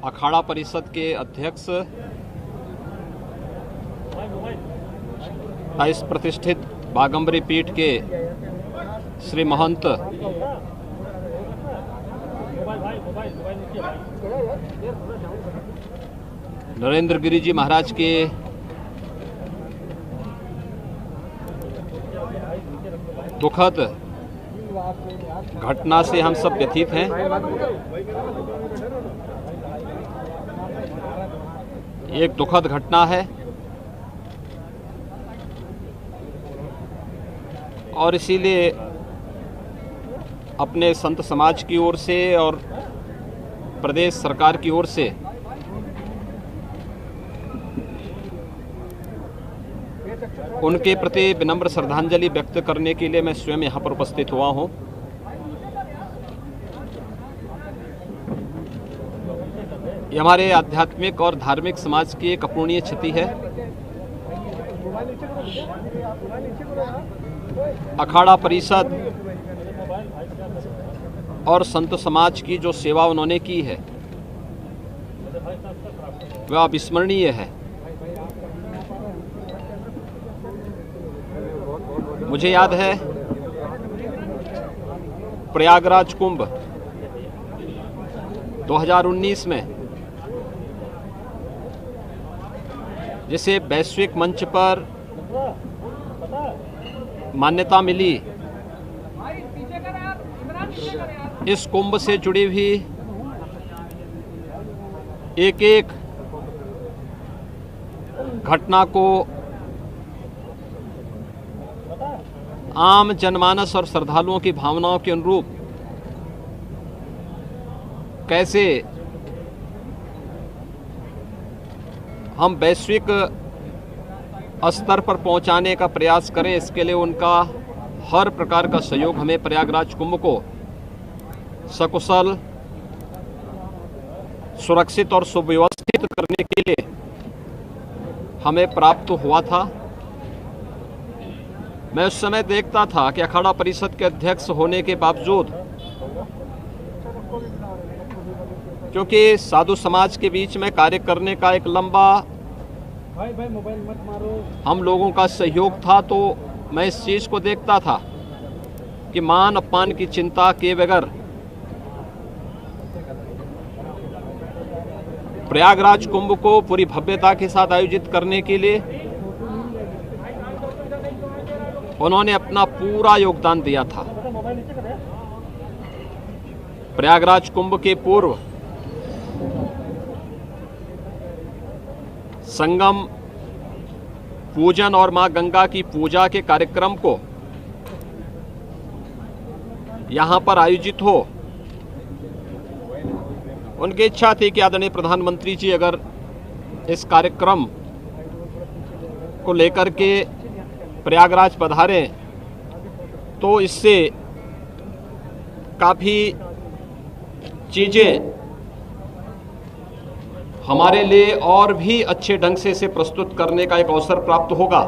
अखाड़ा परिषद के अध्यक्ष इस प्रतिष्ठित बागंबरी पीठ के श्री महंत नरेंद्र गिरी जी महाराज के दुखद घटना से हम सब व्यथित हैं। एक दुखद घटना है और इसीलिए अपने संत समाज की ओर से और प्रदेश सरकार की ओर से उनके प्रति विनम्र श्रद्धांजलि व्यक्त करने के लिए मैं स्वयं यहाँ पर उपस्थित हुआ हूँ। ये हमारे आध्यात्मिक और धार्मिक समाज की एक अपूर्णीय क्षति है। अखाड़ा परिषद और संत समाज की जो सेवा उन्होंने की है वह अविस्मरणीय है। मुझे याद है प्रयागराज कुंभ 2019 में जिसे वैश्विक मंच पर मान्यता मिली, इस कुंभ से जुड़ी हुई एक एक घटना को आम जनमानस और श्रद्धालुओं की भावनाओं के अनुरूप कैसे हम वैश्विक स्तर पर पहुंचाने का प्रयास करें, इसके लिए उनका हर प्रकार का सहयोग हमें प्रयागराज कुंभ को सकुशल, सुरक्षित और सुव्यवस्थित करने के लिए हमें प्राप्त हुआ था। मैं उस समय देखता था कि अखाड़ा परिषद के अध्यक्ष होने के बावजूद, क्योंकि साधु समाज के बीच में कार्य करने का एक लंबा हम लोगों का सहयोग था, तो मैं इस चीज़ को देखता था कि मान अपमान की चिंता किए बगैर प्रयागराज कुंभ को पूरी भव्यता के साथ आयोजित करने के लिए उन्होंने अपना पूरा योगदान दिया था। प्रयागराज कुंभ के पूर्व संगम पूजन और मां गंगा की पूजा के कार्यक्रम को यहां पर आयोजित हो, उनकी इच्छा थी कि आदरणीय प्रधानमंत्री जी अगर इस कार्यक्रम को लेकर के प्रयागराज पधारें तो इससे काफ़ी चीज़ें हमारे लिए और भी अच्छे ढंग से इसे प्रस्तुत करने का एक अवसर प्राप्त होगा।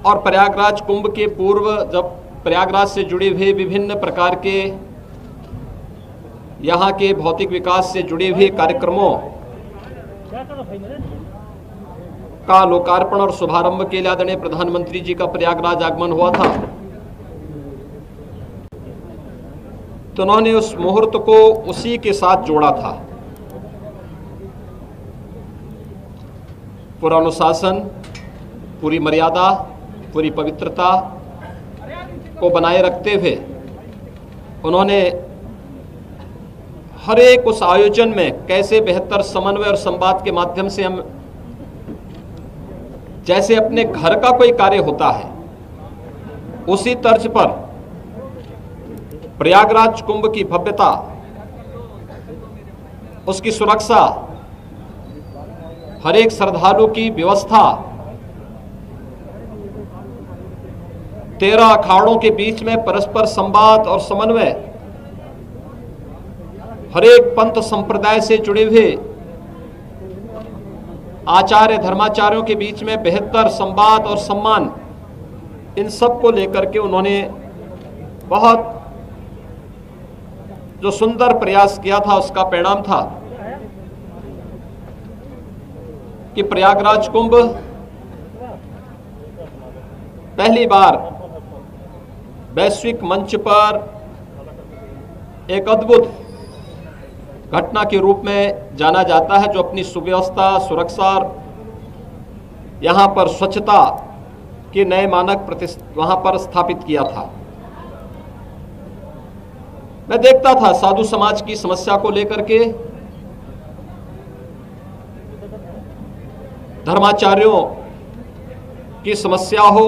और प्रयागराज कुंभ के पूर्व जब प्रयागराज से जुड़े हुए विभिन्न प्रकार के यहाँ के भौतिक विकास से जुड़े हुए कार्यक्रमों का लोकार्पण और शुभारंभ के लिए आदरणीय प्रधानमंत्री जी का प्रयागराज आगमन हुआ था, तो उन्होंने उस मुहूर्त को उसी के साथ जोड़ा था। पूरा अनुशासन, पूरी मर्यादा, पूरी पवित्रता को बनाए रखते हुए उन्होंने हर एक उस आयोजन में कैसे बेहतर समन्वय और संवाद के माध्यम से हम जैसे अपने घर का कोई कार्य होता है उसी तर्ज पर प्रयागराज कुंभ की भव्यता, उसकी सुरक्षा, हर एक श्रद्धालु की व्यवस्था, 13 अखाड़ों के बीच में परस्पर संवाद और समन्वय, हर एक पंथ संप्रदाय से जुड़े हुए आचार्य धर्माचार्यों के बीच में बेहतर संवाद और सम्मान, इन सब को लेकर के उन्होंने बहुत जो सुंदर प्रयास किया था उसका परिणाम था कि प्रयागराज कुंभ पहली बार वैश्विक मंच पर एक अद्भुत घटना के रूप में जाना जाता है, जो अपनी सुव्यवस्था, सुरक्षा और यहाँ पर स्वच्छता के नए मानक वहां पर स्थापित किया था। मैं देखता था साधु समाज की समस्या को लेकर के धर्माचार्यों की समस्या हो,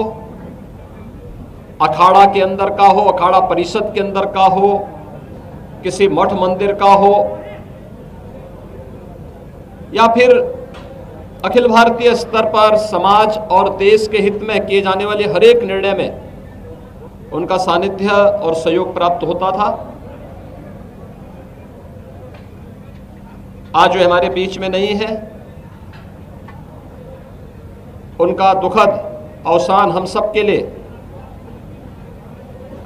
अखाड़ा के अंदर का हो, अखाड़ा परिषद के अंदर का हो, किसी मठ मंदिर का हो, या फिर अखिल भारतीय स्तर पर समाज और देश के हित में किए जाने वाले हर एक निर्णय में उनका सानिध्य और सहयोग प्राप्त होता था। आज वे हमारे बीच में नहीं है। उनका दुखद अवसान हम सब के लिए,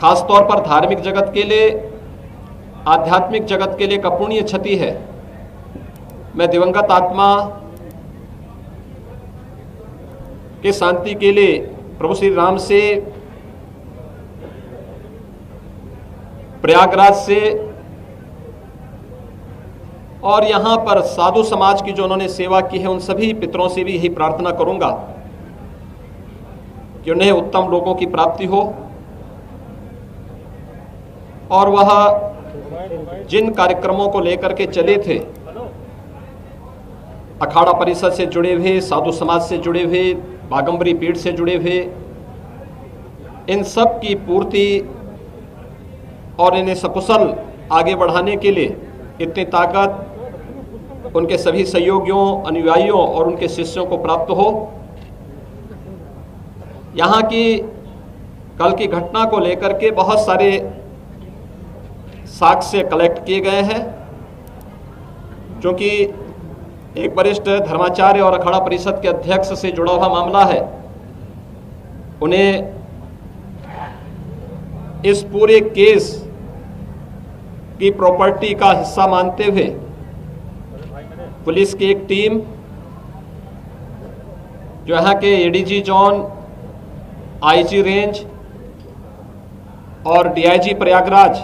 खासतौर पर धार्मिक जगत के लिए, आध्यात्मिक जगत के लिए अपूरणीय क्षति है। मैं दिवंगत आत्मा के शांति के लिए प्रभु श्री राम से, प्रयागराज से और यहाँ पर साधु समाज की जो उन्होंने सेवा की है उन सभी पितरों से भी यही प्रार्थना करूंगा कि उन्हें उत्तम लोगों की प्राप्ति हो और वह जिन कार्यक्रमों को लेकर के चले थे, अखाड़ा परिषद से जुड़े हुए, साधु समाज से जुड़े हुए, बागंबरी पीठ से जुड़े हुए, इन सब की पूर्ति और इन्हें सकुशल आगे बढ़ाने के लिए इतनी ताकत उनके सभी सहयोगियों, अनुयायियों और उनके शिष्यों को प्राप्त हो। यहाँ की कल की घटना को लेकर के बहुत सारे साक्ष्य कलेक्ट किए गए हैं, क्योंकि एक वरिष्ठ धर्माचार्य और अखाड़ा परिषद के अध्यक्ष से जुड़ा हुआ मामला है। उन्हें इस पूरे केस की प्रॉपर्टी का हिस्सा मानते हुए पुलिस की एक टीम, जो यहाँ के एडीजी जोन, आईजी रेंज और डीआईजी प्रयागराज,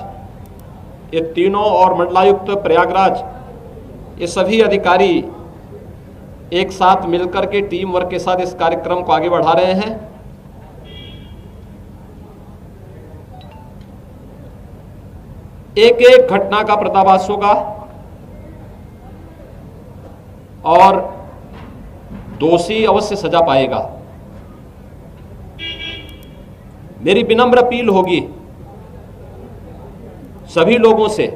ये तीनों, और मंडलायुक्त प्रयागराज, ये सभी अधिकारी एक साथ मिलकर के टीम वर्क के साथ इस कार्यक्रम को आगे बढ़ा रहे हैं। एक एक घटना का पर्दाफाश होगा और दोषी अवश्य सजा पाएगा। मेरी विनम्र अपील होगी सभी लोगों से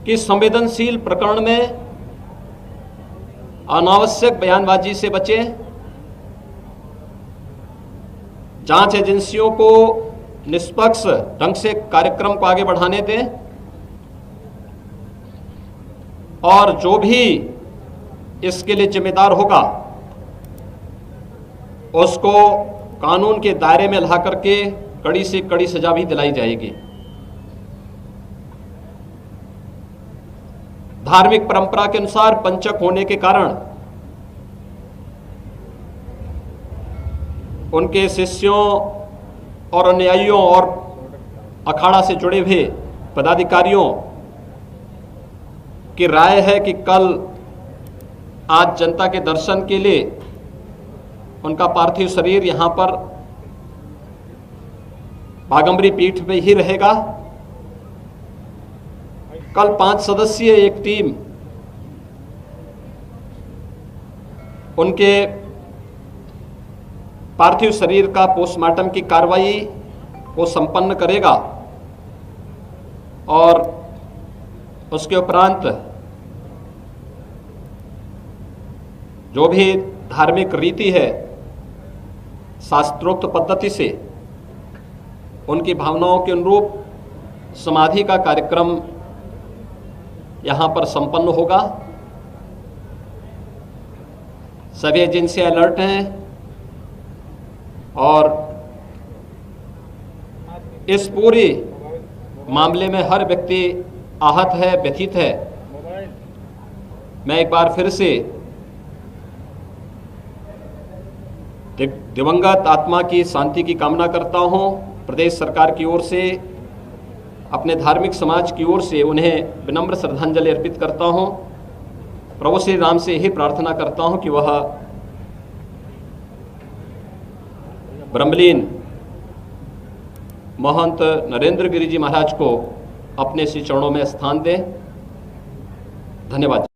कि संवेदनशील प्रकरण में अनावश्यक बयानबाजी से बचें। जांच एजेंसियों को निष्पक्ष ढंग से कार्यक्रम को आगे बढ़ाने दें और जो भी इसके लिए जिम्मेदार होगा उसको कानून के दायरे में ला करके कड़ी से कड़ी सजा भी दिलाई जाएगी। धार्मिक परंपरा के अनुसार पंचक होने के कारण उनके शिष्यों और अनुयायियों और अखाड़ा से जुड़े हुए पदाधिकारियों की राय है कि कल आज जनता के दर्शन के लिए उनका पार्थिव शरीर यहाँ पर बागंबरी पीठ में ही रहेगा। कल 5 सदस्यीय एक टीम उनके पार्थिव शरीर का पोस्टमार्टम की कार्रवाई को संपन्न करेगा और उसके उपरांत जो भी धार्मिक रीति है शास्त्रोक्त पद्धति से उनकी भावनाओं के अनुरूप समाधि का कार्यक्रम यहाँ पर संपन्न होगा। सभी एजेंसियां अलर्ट हैं और इस पूरे मामले में हर व्यक्ति आहत है, व्यथित है। मैं एक बार फिर से दिवंगत आत्मा की शांति की कामना करता हूं। प्रदेश सरकार की ओर से, अपने धार्मिक समाज की ओर से उन्हें विनम्र श्रद्धांजलि अर्पित करता हूं। प्रभु श्री राम से यही प्रार्थना करता हूं कि वह ब्रह्मलीन महंत नरेंद्र गिरि जी महाराज को अपने श्री चरणों में स्थान दें। धन्यवाद।